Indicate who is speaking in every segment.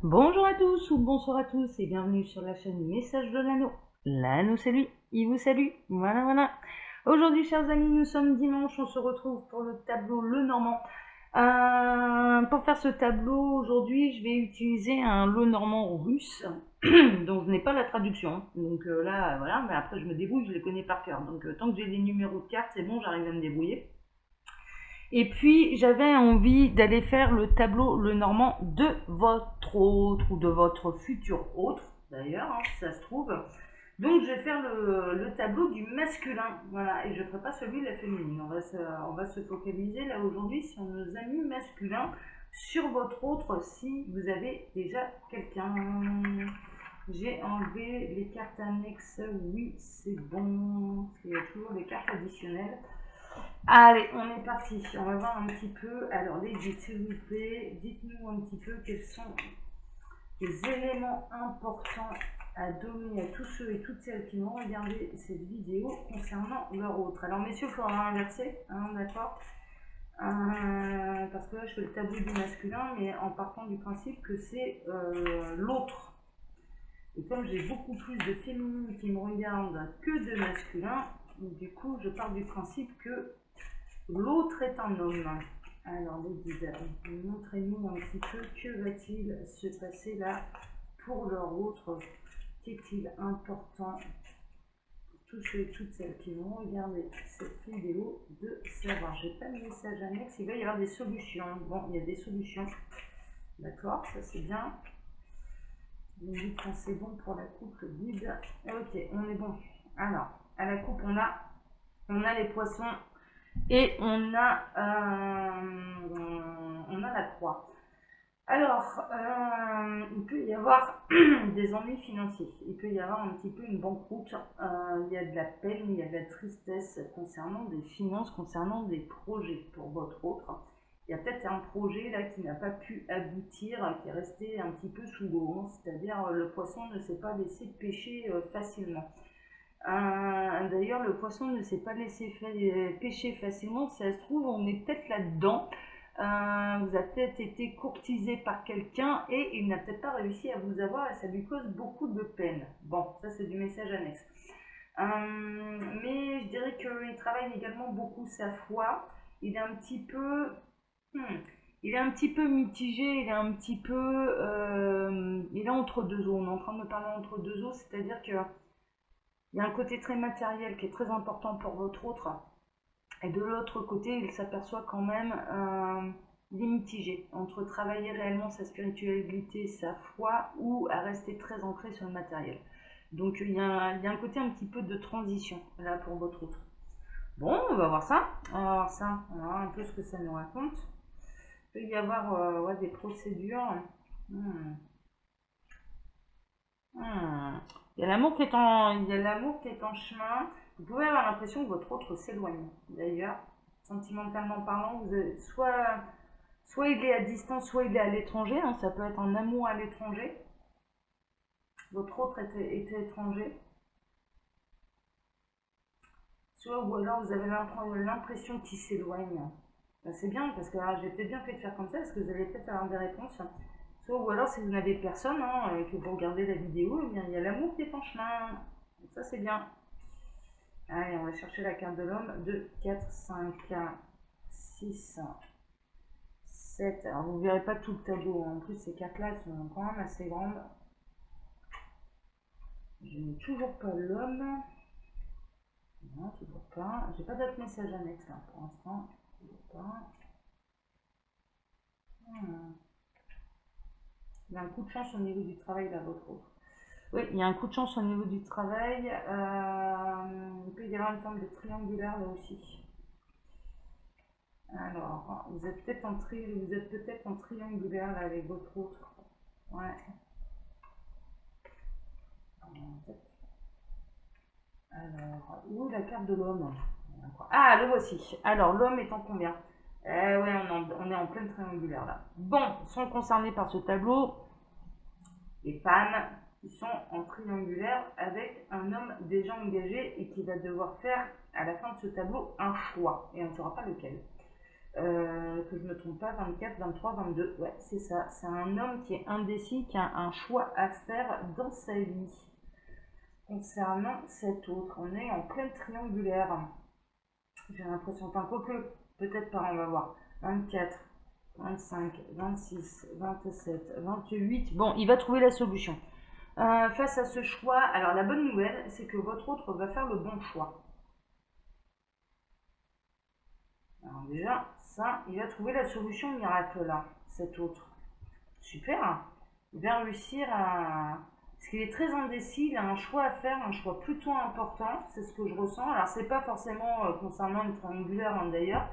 Speaker 1: Bonjour à tous ou bonsoir à tous et bienvenue sur la chaîne Message de l'Anneau. L'Anneau c'est lui, il vous salue, voilà. Aujourd'hui chers amis, nous sommes dimanche, on se retrouve pour le tableau Lenormand. Pour faire ce tableau, aujourd'hui je vais utiliser un Lenormand russe, donc je n'ai pas la traduction. Donc là, voilà, mais après je me débrouille, je les connais par cœur. Donc tant que j'ai des numéros de cartes, c'est bon, j'arrive à me débrouiller. Et puis, j'avais envie d'aller faire le tableau Lenormand de votre autre ou de votre futur autre, d'ailleurs, hein, si ça se trouve. Donc, je vais faire le tableau du masculin, voilà, et je ne ferai pas celui de la féminine. On va se focaliser là aujourd'hui sur nos amis masculins, sur votre autre si vous avez déjà quelqu'un. J'ai enlevé les cartes annexes, oui, c'est bon, parce qu'il y a toujours des cartes additionnelles. Allez, on est parti. On va voir un petit peu. Alors, les guides, s'il vous plaît, dites-nous un petit peu quels sont les éléments importants à donner à tous ceux et toutes celles qui vont regarder cette vidéo concernant leur autre. Alors, messieurs, il faudra inverser, hein, d'accord, parce que là, je fais le tableau du masculin, mais en partant du principe que c'est l'autre. Et comme j'ai beaucoup plus de féminines qui me regardent que de masculins, du coup, je pars du principe que l'autre est un homme. Alors, les guides, montrez-nous un petit peu que va-t-il se passer là pour leur autre. Qu'est-il important pour tous ceux et toutes celles qui vont regarder cette vidéo de savoir. J'ai pas de message annexe, il va y avoir des solutions. Bon, il y a des solutions. D'accord, ça c'est bien. Vous me dites quand c'est bon pour la coupe, le guide. Ok, on est bon. Alors, à la coupe, on a les poissons. Et on a la croix. Alors, il peut y avoir des ennuis financiers. Il peut y avoir un petit peu une banqueroute. Il y a de la peine, il y a de la tristesse concernant des finances, concernant des projets pour votre autre. Il y a peut-être un projet là qui n'a pas pu aboutir, qui est resté un petit peu sous l'eau. Hein, c'est-à-dire le poisson ne s'est pas laissé pêcher facilement. D'ailleurs, le poisson ne s'est pas laissé pêcher facilement. Si ça se trouve, on est peut-être là-dedans. Vous avez peut-être été courtisé par quelqu'un et il n'a peut-être pas réussi à vous avoir et ça lui cause beaucoup de peine. Bon, ça c'est du message annexe. Mais je dirais qu'il travaille également beaucoup sa foi. Il est un petit peu, il est un petit peu mitigé. Il est un petit peu, il est entre deux eaux. On est en train de me parler entre deux eaux, c'est-à-dire que il y a un côté très matériel qui est très important pour votre autre. Et de l'autre côté, il s'aperçoit quand même il est mitigé entre travailler réellement sa spiritualité, sa foi, ou à rester très ancré sur le matériel. Donc il y a un côté un petit peu de transition là pour votre autre. Bon, on va voir ça. On va voir ça. On va voir un peu ce que ça nous raconte. Il peut y avoir ouais, des procédures. Hmm. Hmm. Il y a l'amour qui est il y a l'amour qui est en chemin. Vous pouvez avoir l'impression que votre autre s'éloigne. D'ailleurs, sentimentalement parlant, vous avez soit il est à distance, soit il est à l'étranger. Hein, ça peut être un amour à l'étranger. Votre autre est étranger. Soit ou alors vous avez l'impression qu'il s'éloigne. Ben, c'est bien parce que j'ai peut-être bien fait de faire comme ça parce que vous allez peut-être avoir des réponses. Soit ou alors si vous n'avez personne hein, et que vous regardez la vidéo, eh bien, il y a l'amour qui est en chemin. Donc ça c'est bien. Allez, on va chercher la carte de l'homme. 2, 4, 5, 6, 7. Alors, vous ne verrez pas tout le tableau. En plus, ces cartes-là sont quand même assez grandes. Je n'ai toujours pas l'homme. Non, toujours pas. J'ai pas d'autre message annexe là pour l'instant. Toujours pas. Il y a un coup de chance au niveau du travail là, votre autre. Oui, il y a un coup de chance au niveau du travail. Il peut y avoir une forme de triangulaire là aussi. Alors, vous êtes peut-être en triangulaire là avec votre autre. Ouais. Alors, où la carte de l'homme? Ah, le voici. Alors, l'homme est en combien? Ouais, on est en pleine triangulaire là. Bon, sont concernés par ce tableau les femmes qui sont en triangulaire avec un homme déjà engagé et qui va devoir faire à la fin de ce tableau un choix. Et on ne saura pas lequel. Que je me trompe pas, 24, 23, 22. Ouais, c'est ça. C'est un homme qui est indécis, qui a un choix à faire dans sa vie. Concernant cet autre, on est en pleine triangulaire. J'ai l'impression, enfin, quoique, peut-être pas, on va voir. 24, 25, 26, 27, 28. Bon, il va trouver la solution. Face à ce choix, alors la bonne nouvelle, c'est que votre autre va faire le bon choix. Alors déjà, ça, il va trouver la solution miracle là, cet autre. Super. Il va réussir à... Parce qu'il est très indécis, il a un choix à faire, un choix plutôt important, c'est ce que je ressens. Alors c'est pas forcément concernant une triangulaire hein, d'ailleurs,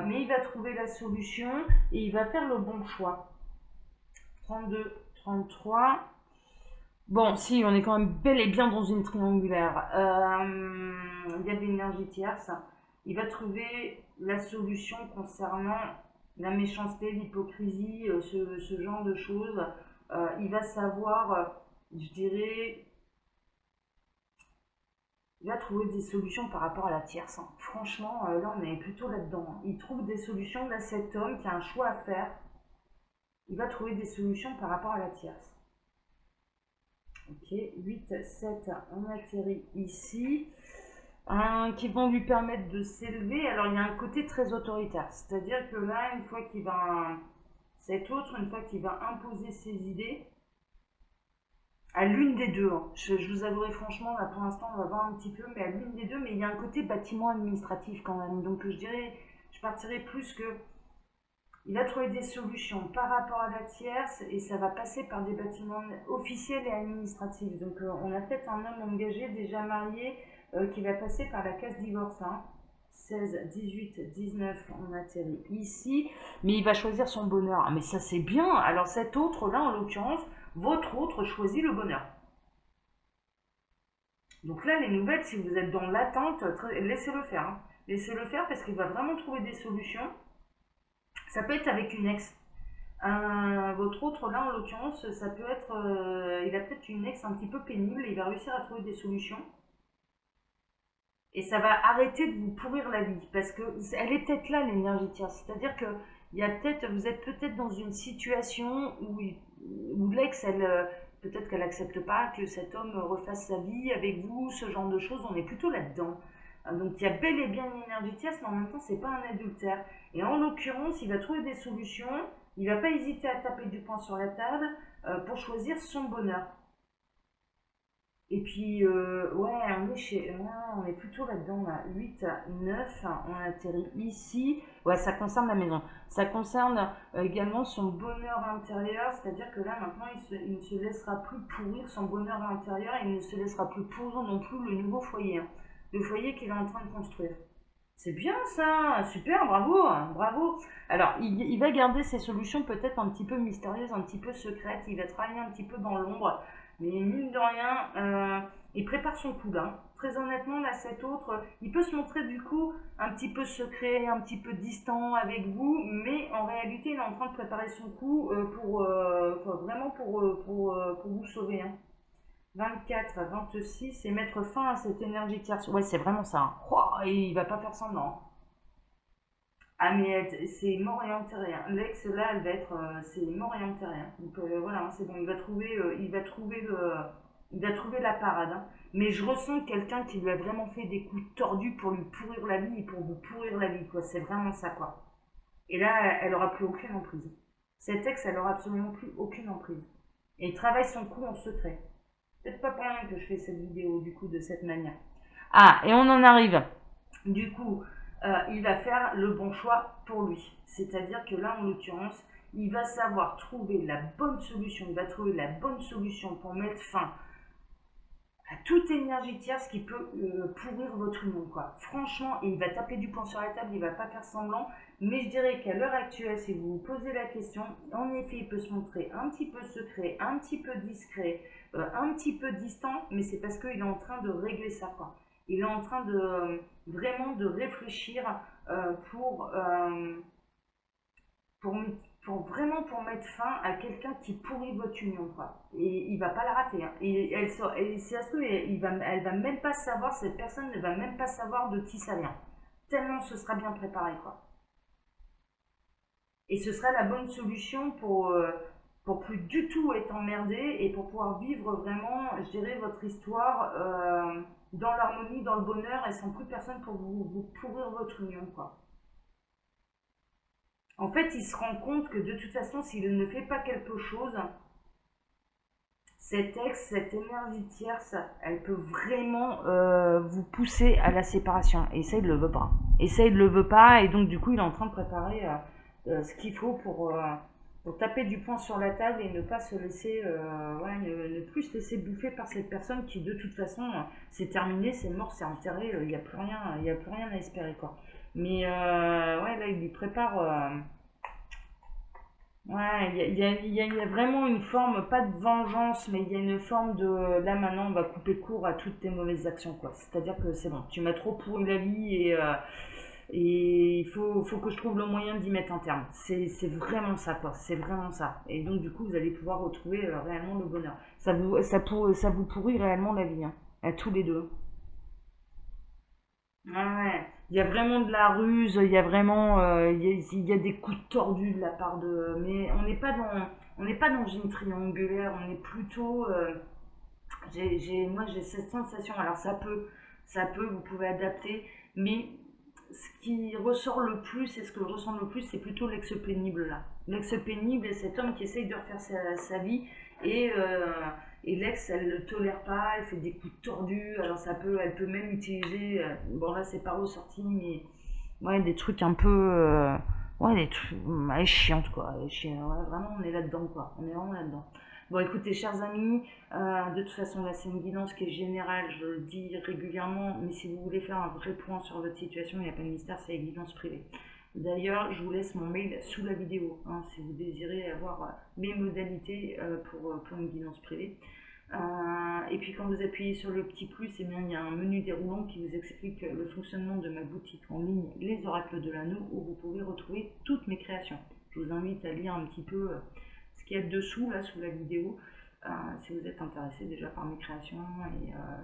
Speaker 1: mais il va trouver la solution et il va faire le bon choix. 32, 33. Bon, si, on est quand même bel et bien dans une triangulaire. Il y a de l'énergie tierce. Il va trouver la solution concernant la méchanceté, l'hypocrisie, ce genre de choses. Il va savoir, je dirais, il va trouver des solutions par rapport à la tierce. Hein. Franchement, là, on est plutôt là-dedans. Hein. Il trouve des solutions. Là, cet homme qui a un choix à faire, il va trouver des solutions par rapport à la tierce. Ok, 8, 7, on atterrit ici. Qui vont lui permettre de s'élever. Alors il y a un côté très autoritaire, c'est-à-dire que là, une fois qu'il va, cet autre, une fois qu'il va imposer ses idées, à l'une des deux, hein. Je vous avouerai franchement, là pour l'instant on va voir un petit peu, mais à l'une des deux, mais il y a un côté bâtiment administratif quand même, donc je dirais, je partirais plus que il a trouvé des solutions par rapport à la tierce et ça va passer par des bâtiments officiels et administratifs. Donc on a peut-être un homme engagé, déjà marié, qui va passer par la case divorce. Hein. 16, 18, 19, on atterrit ici, mais il va choisir son bonheur. Ah, mais ça c'est bien. Alors cet autre là, en l'occurrence, votre autre choisit le bonheur. Donc là, les nouvelles, si vous êtes dans l'attente, laissez-le faire. Hein. Laissez-le faire parce qu'il va vraiment trouver des solutions. Ça peut être avec une ex. Votre autre, là, en l'occurrence, ça peut être... il a peut-être une ex un petit peu pénible et il va réussir à trouver des solutions. Et ça va arrêter de vous pourrir la vie. Parce que elle est peut-être là, l'énergie tierce. C'est-à-dire que il y a peut-être, vous êtes peut-être dans une situation où l'ex, elle... peut-être qu'elle n'accepte pas que cet homme refasse sa vie avec vous, ce genre de choses. On est plutôt là-dedans. Donc il y a bel et bien une énergie tierce, mais en même temps, c'est pas un adultère. Et en l'occurrence, il va trouver des solutions. Il va pas hésiter à taper du poing sur la table pour choisir son bonheur. Et puis, ouais, on est plutôt là-dedans, là. 8, 9, on atterrit ici. Ouais, ça concerne la maison. Ça concerne également son bonheur intérieur, c'est-à-dire que là, maintenant, il ne se laissera plus pourrir son bonheur intérieur, il ne se laissera plus pourrir non plus le nouveau foyer. Hein. Le foyer qu'il est en train de construire. C'est bien ça, super, bravo, bravo. Alors, il va garder ses solutions peut-être un petit peu mystérieuses, un petit peu secrètes, il va travailler un petit peu dans l'ombre, mais mine de rien, il prépare son coup là. Très honnêtement, là, cet autre, il peut se montrer du coup un petit peu secret, un petit peu distant avec vous, mais en réalité, il est en train de préparer son coup vraiment pour vous sauver. Hein. 24 à 26 et mettre fin à cette énergie tierce. Ouais, c'est vraiment ça. Hein. Oh, et il va pas faire semblant. Ah, mais c'est mort et enterré. Hein. L'ex, là, elle va être. C'est mort et enterré. Hein. Donc voilà, hein, c'est bon. Il va trouver la parade. Hein. Mais je ressens quelqu'un qui lui a vraiment fait des coups tordus pour lui pourrir la vie et pour vous pourrir la vie, quoi. C'est vraiment ça, quoi. Et là, elle aura plus aucune emprise. Cette ex, elle aura absolument plus aucune emprise. Et il travaille son coup en secret. Peut-être pas pour rien que je fais cette vidéo du coup de cette manière. Ah, et on en arrive. Du coup, il va faire le bon choix pour lui. C'est-à-dire que là, en l'occurrence, il va savoir trouver la bonne solution. Il va trouver la bonne solution pour mettre fin à toute énergie tierce qui peut pourrir votre union, quoi. Franchement, il va taper du poing sur la table, il va pas faire semblant. Mais je dirais qu'à l'heure actuelle, si vous vous posez la question, en effet, il peut se montrer un petit peu secret, un petit peu discret, un petit peu distant, mais c'est parce qu'il est en train de régler ça, quoi. Il est en train de vraiment de réfléchir euh, pour, euh, pour, pour mettre fin à quelqu'un qui pourrit votre union, quoi. Et il va pas la rater. Hein. Et si ça se trouve, elle va même pas savoir, cette personne ne va même pas savoir de qui ça vient. Tellement ce sera bien préparé, quoi. Et ce sera la bonne solution pour plus du tout être emmerdé et pour pouvoir vivre vraiment, je dirais, votre histoire dans l'harmonie, dans le bonheur et sans plus personne pour vous pourrir votre union, quoi. En fait, il se rend compte que de toute façon, s'il ne fait pas quelque chose, cet ex, cette énergie tierce, elle peut vraiment vous pousser à la séparation. Et ça, il ne le veut pas. Et ça, il ne le veut pas. Et donc, du coup, il est en train de préparer ce qu'il faut pour taper du poing sur la table et ne pas se laisser, ouais, ne plus se laisser bouffer par cette personne qui, de toute façon, c'est terminé, c'est mort, c'est enterré. Il n'y a plus rien, il y a plus rien à espérer, quoi. Mais ouais, là, il lui prépare. Ouais, il y a vraiment une forme, pas de vengeance, mais il y a une forme de là maintenant on va couper court à toutes tes mauvaises actions, quoi. C'est-à-dire que c'est bon, tu m'as trop pourri la vie et faut que je trouve le moyen d'y mettre un terme. C'est vraiment ça, quoi. C'est vraiment ça. Et donc du coup vous allez pouvoir retrouver réellement le bonheur. Ça vous pourrit réellement la vie, hein, à tous les deux. Ouais, ouais. Il y a vraiment de la ruse, il y a vraiment, il y a des coups tordus de la part de, mais on n'est pas dans une triangulaire, on est plutôt, moi j'ai cette sensation. Alors vous pouvez adapter, mais ce qui ressort le plus et ce que je ressens le plus, c'est plutôt l'ex pénible là. L'ex pénible et cet homme qui essaye de refaire sa vie et, euh, et l'ex, elle le tolère pas, elle fait des coups tordus. Alors elle peut même utiliser, bon là c'est pas ressorti, mais ouais des trucs un peu, ouais des trucs, ouais, chiantes quoi. Ouais, vraiment on est là-dedans quoi. On est vraiment là-dedans. Bon écoutez chers amis, de toute façon, là, c'est une guidance qui est générale, je le dis régulièrement, mais si vous voulez faire un vrai point sur votre situation, il n'y a pas de mystère, c'est la guidance privée. D'ailleurs, je vous laisse mon mail sous la vidéo, hein, si vous désirez avoir mes modalités pour une guidance privée. Et puis quand vous appuyez sur le petit plus, eh bien, il y a un menu déroulant qui vous explique le fonctionnement de ma boutique en ligne, Les Oracles de l'Anneau, où vous pouvez retrouver toutes mes créations. Je vous invite à lire un petit peu ce qu'il y a dessous, là, sous la vidéo, si vous êtes intéressé déjà par mes créations.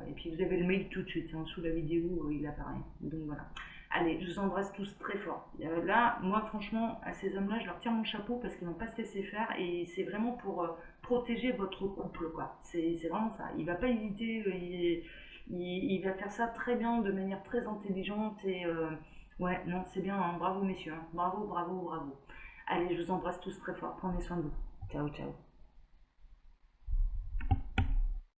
Speaker 1: Et puis vous avez le mail tout de suite, hein, sous la vidéo, il apparaît. Donc voilà. Allez, je vous embrasse tous très fort. Là, moi, franchement, à ces hommes-là, je leur tire mon chapeau parce qu'ils vont pas se laisser faire et c'est vraiment pour protéger votre couple, quoi. C'est vraiment ça. Il va pas hésiter, il va faire ça très bien, de manière très intelligente et ouais, non, c'est bien, hein. Bravo messieurs, hein. Bravo, bravo, bravo. Allez, je vous embrasse tous très fort. Prenez soin de vous. Ciao, ciao.